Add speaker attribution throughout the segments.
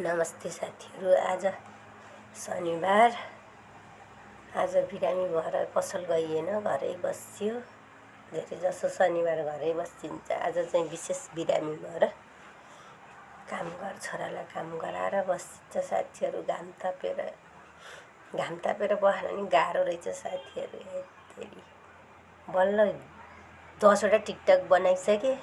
Speaker 1: नमस्ते साथीहरू। आज शनिबार, आज बिरामी भएर पसल गइएन, घरै बस्यो। धेरै जसो शनिबार घरै बसिन्छ। आज चाहिँ विशेष बिरामी भएर छोरालाई काम गराएर बसिन्छ साथीहरू। घाम तापेर बस्न नि गाह्रो रहेछ साथीहरू। हेरी बल्ल 10वटा टिकटक बनाइसके,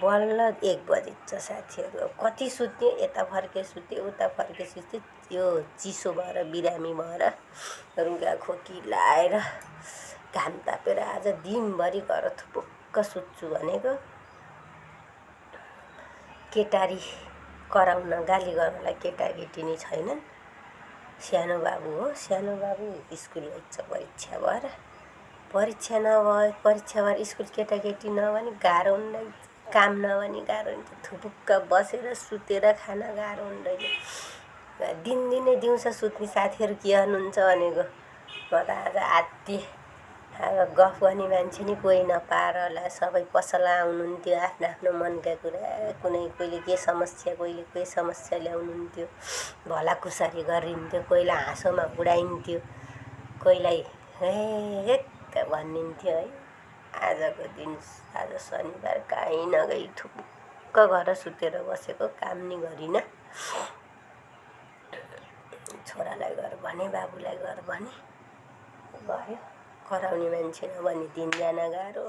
Speaker 1: बल्ल 1 बजिन्छ साथीहरू। अब कति सुत्ने, यता फर्के सुते, उता फर्के सुते। यो चिसो भएर बिरामी भएर रुगा खोकी लाएर घाम तापेर आज दिनभरि घर थुपुक्क सुत्छु भनेको। केटारी कराउन, गाली गर्नलाई केटाकेटी नै छैनन्। सानो बाबु हो, सानो बाबु स्कुल गइन्छ परीक्षा भएर। परीक्षा भएर स्कुल केटाकेटी नभने गाह्रो हुँदैन। काम नभने गाह्रो हुन्छ। थुपुक्क बसेर सुतेर खान गाह्रो हुँदैन। दिनदिनै दिउँसो सुत्ने साथीहरू के गर्नुहुन्छ भनेको। म त आज आत्तिएँ। अब गफ गर्ने मान्छे नि कोही नपाएर होला। सबै पसल आउनुहुन्थ्यो, आफ्नो मनका कुरा, कोहीले के समस्या, कोहीले के समस्या ल्याउनुहुन्थ्यो। भलाकुसारी गरिन्थ्यो, कोहीलाई हाँसोमा उडाइन्थ्यो, कोहीलाई हेक भनिन्थ्यो है। आजको दिन, आज शनिबार, कहीँ नगई थुपुक्क घर सुतेर बसेको। काम नि गरिनँ। छोरालाई गर भने, बाबुलाई गर भने गयो। कराउने मान्छे नभने दिन जान गाह्रो।